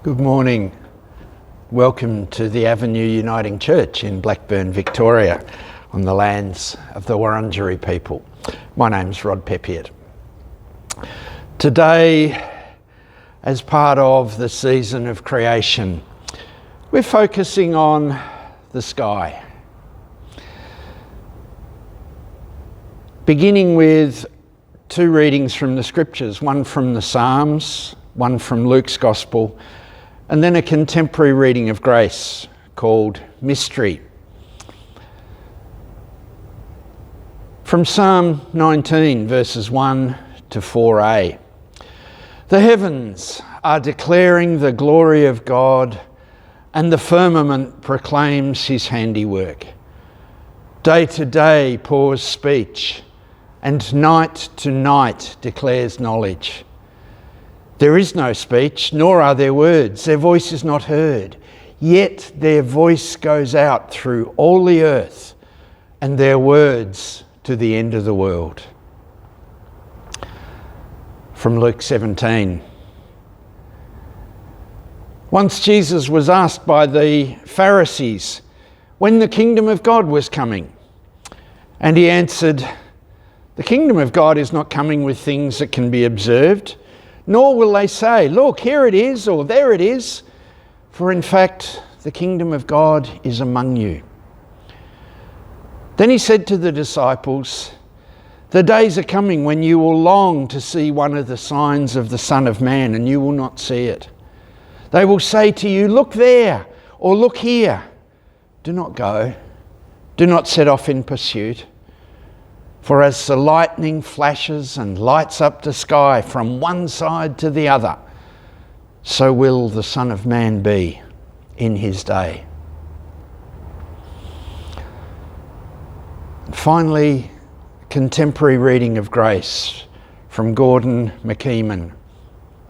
Good morning. Welcome to the Avenue Uniting Church in Blackburn, Victoria, on the lands of the Wurundjeri people. My name's Rod Peppiatt. Today, as part of the season of creation, we're focusing on the sky. Beginning with two readings from the scriptures, one from the Psalms, one from Luke's Gospel, and then a contemporary reading of grace called Mystery. From Psalm 19, verses 1 to 4a. The heavens are declaring the glory of God, and the firmament proclaims his handiwork. Day to day pours speech, and night to night declares knowledge. There is no speech, nor are there words. Their voice is not heard. Yet their voice goes out through all the earth, and their words to the end of the world. From Luke 17. Once Jesus was asked by the Pharisees when the kingdom of God was coming, and he answered, "The kingdom of God is not coming with things that can be observed, nor will they say, 'Look, here it is,' or 'there it is.' For in fact, the kingdom of God is among you." Then he said to the disciples, "The days are coming when you will long to see one of the signs of the Son of Man, and you will not see it. They will say to you, 'Look there,' or 'Look here.' Do not go. Do not set off in pursuit. For as the lightning flashes and lights up the sky from one side to the other, so will the Son of Man be in his day." And finally, contemporary reading of grace from Gordon McKeeman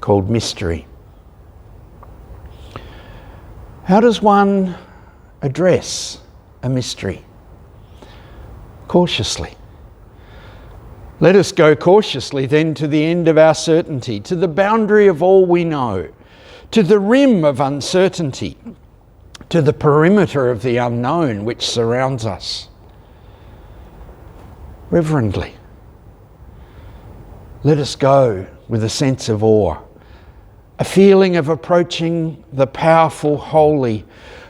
called Mystery. How does one address a mystery? Cautiously. Let us go cautiously then to the end of our certainty, to the boundary of all we know, to the rim of uncertainty, to the perimeter of the unknown which surrounds us. Reverently. Let us go with a sense of awe, a feeling of approaching the powerful holy,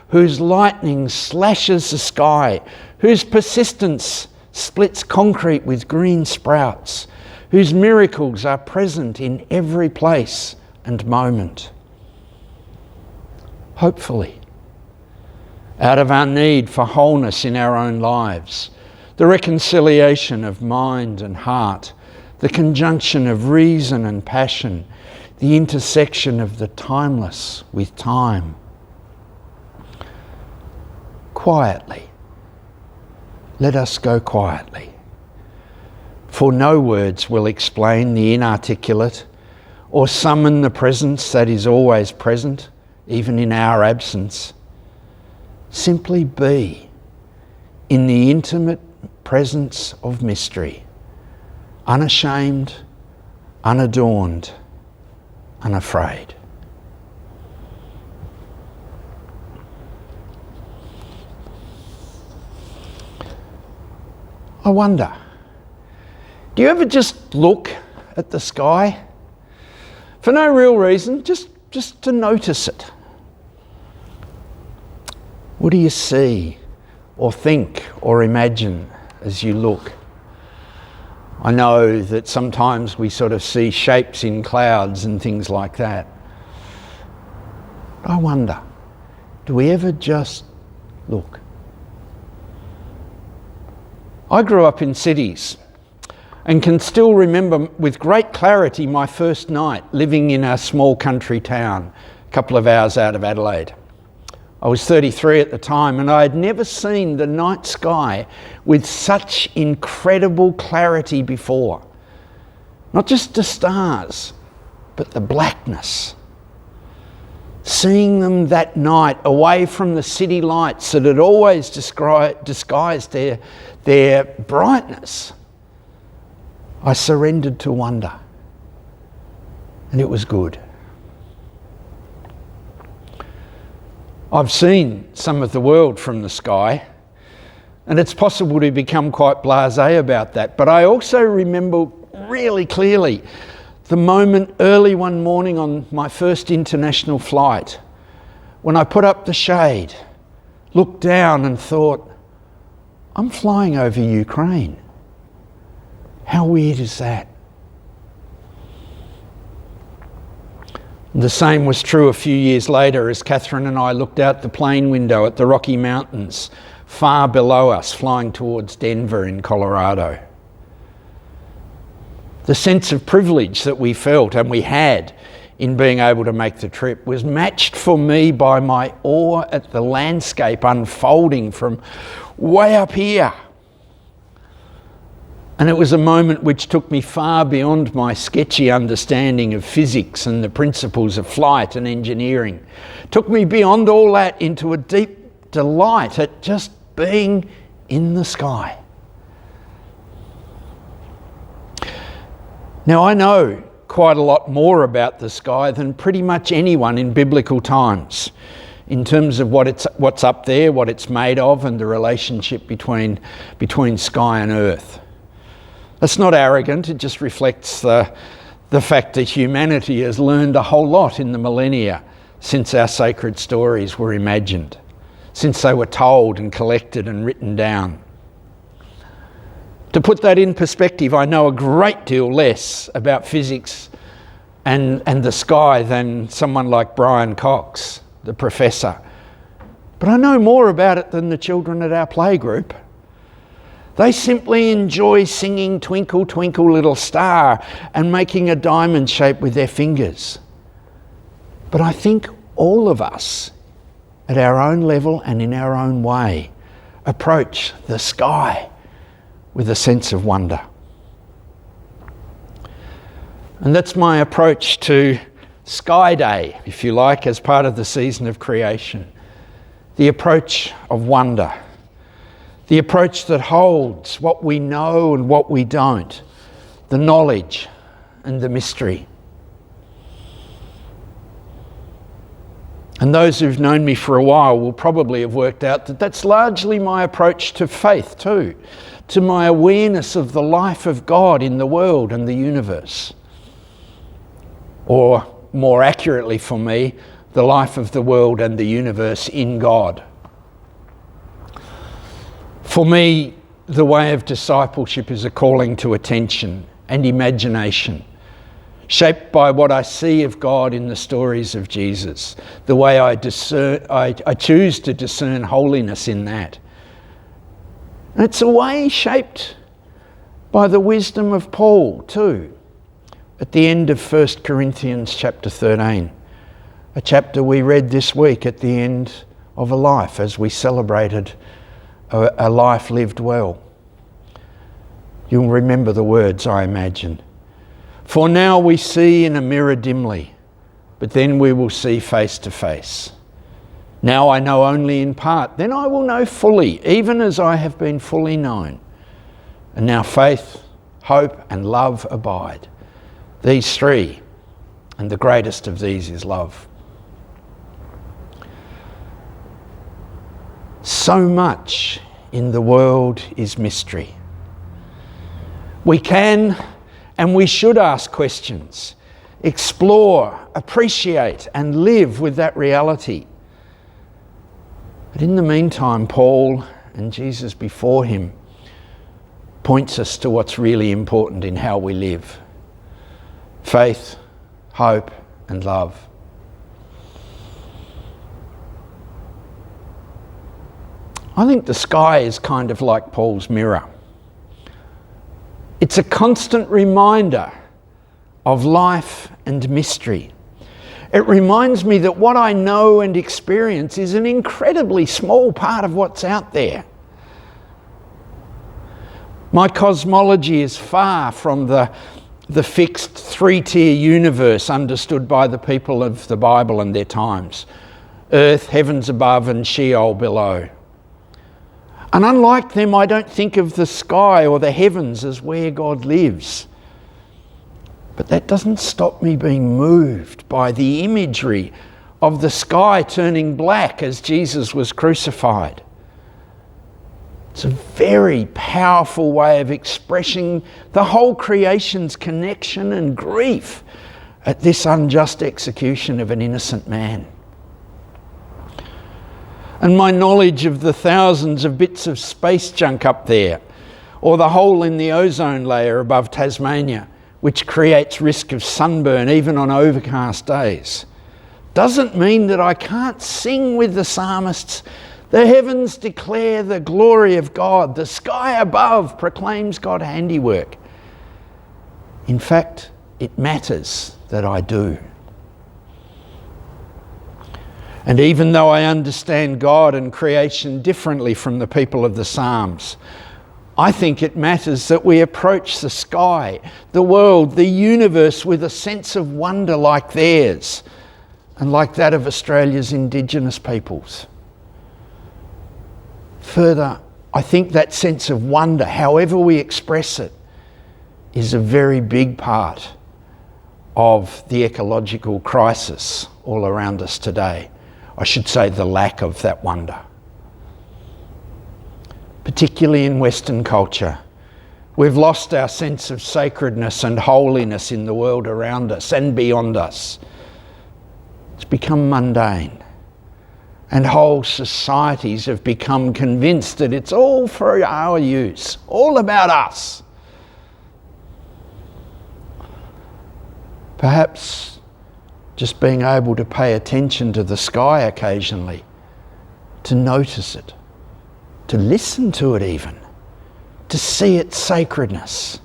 whose lightning slashes the sky, whose persistence splits concrete with green sprouts, whose miracles are present in every place and moment. Hopefully, out of our need for wholeness in our own lives, the reconciliation of mind and heart, the conjunction of reason and passion, the intersection of the timeless with time. Quietly. Let us go quietly, for no words will explain the inarticulate or summon the presence that is always present, even in our absence. Simply be in the intimate presence of mystery, unashamed, unadorned, unafraid. I wonder, do you ever just look at the sky for no real reason, just to notice it? What do you see or think or imagine as you look? I know that sometimes we sort of see shapes in clouds and things like that. I wonder, do we ever just look? I grew up in cities and can still remember with great clarity my first night living in a small country town, a couple of hours out of Adelaide. I was 33 at the time, and I had never seen the night sky with such incredible clarity before. Not just the stars, but the blackness. Seeing them that night away from the city lights that had always disguised their brightness, I surrendered to wonder, and it was good. I've seen some of the world from the sky, and it's possible to become quite blasé about that. But I also remember really clearly the moment early one morning on my first international flight when I put up the shade, looked down and thought, I'm flying over Ukraine. How weird is that? The same was true a few years later as Catherine and I looked out the plane window at the Rocky Mountains far below us, flying towards Denver in Colorado. The sense of privilege that we felt and we had in being able to make the trip was matched for me by my awe at the landscape unfolding from way up here. And it was a moment which took me far beyond my sketchy understanding of physics and the principles of flight and engineering. It took me beyond all that into a deep delight at just being in the sky. Now, I know quite a lot more about the sky than pretty much anyone in biblical times in terms of what's up there, what it's made of, and the relationship between sky and earth. That's not arrogant, it just reflects the fact that humanity has learned a whole lot in the millennia since our sacred stories were imagined, since they were told and collected and written down. To put that in perspective, I know a great deal less about physics and the sky than someone like Brian Cox, the professor. But I know more about it than the children at our playgroup. They simply enjoy singing Twinkle, Twinkle, Little Star and making a diamond shape with their fingers. But I think all of us, at our own level and in our own way, approach the sky with a sense of wonder. And that's my approach to Sky Day, if you like, as part of the season of creation. The approach of wonder. The approach that holds what we know and what we don't. The knowledge and the mystery. And those who've known me for a while will probably have worked out that that's largely my approach to faith too, to my awareness of the life of God in the world and the universe. Or more accurately for me, the life of the world and the universe in God. For me, the way of discipleship is a calling to attention and imagination, shaped by what I see of God in the stories of Jesus, the way I choose to discern holiness in that. And it's a way shaped by the wisdom of Paul too, at the end of 1 Corinthians chapter 13, a chapter we read this week at the end of a life as we celebrated a life lived well. You'll remember the words, I imagine. For now we see in a mirror dimly, but then we will see face to face. Now I know only in part, then I will know fully, even as I have been fully known. And now faith, hope, and love abide. These three, and the greatest of these is love. So much in the world is mystery. We can and we should ask questions, explore, appreciate, and live with that reality. But in the meantime, Paul and Jesus before him points us to what's really important in how we live. Faith, hope, and love. I think the sky is kind of like Paul's mirror. It's a constant reminder of life and mystery. It reminds me that what I know and experience is an incredibly small part of what's out there. My cosmology is far from the fixed three-tier universe understood by the people of the Bible and their times. Earth, heavens above, and Sheol below. And unlike them, I don't think of the sky or the heavens as where God lives. But that doesn't stop me being moved by the imagery of the sky turning black as Jesus was crucified. It's a very powerful way of expressing the whole creation's connection and grief at this unjust execution of an innocent man. And my knowledge of the thousands of bits of space junk up there, or the hole in the ozone layer above Tasmania, which creates risk of sunburn even on overcast days, doesn't mean that I can't sing with the psalmists. The heavens declare the glory of God. The sky above proclaims God's handiwork. In fact, it matters that I do. And even though I understand God and creation differently from the people of the Psalms, I think it matters that we approach the sky, the world, the universe with a sense of wonder like theirs and like that of Australia's Indigenous peoples. Further, I think that sense of wonder, however we express it, is a very big part of the ecological crisis all around us today. I should say the lack of that wonder. Particularly in Western culture, we've lost our sense of sacredness and holiness in the world around us and beyond us. It's become mundane. And whole societies have become convinced that it's all for our use, all about us. Perhaps just being able to pay attention to the sky occasionally, to notice it, to listen to it even, to see its sacredness.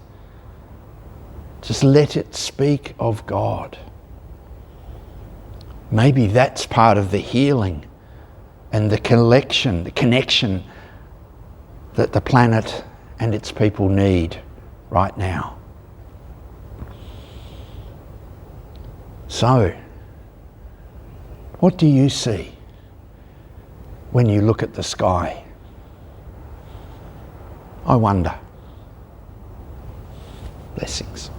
Just let it speak of God. Maybe that's part of the healing and the connection that the planet and its people need right now. So, what do you see when you look at the sky? I wonder. Blessings.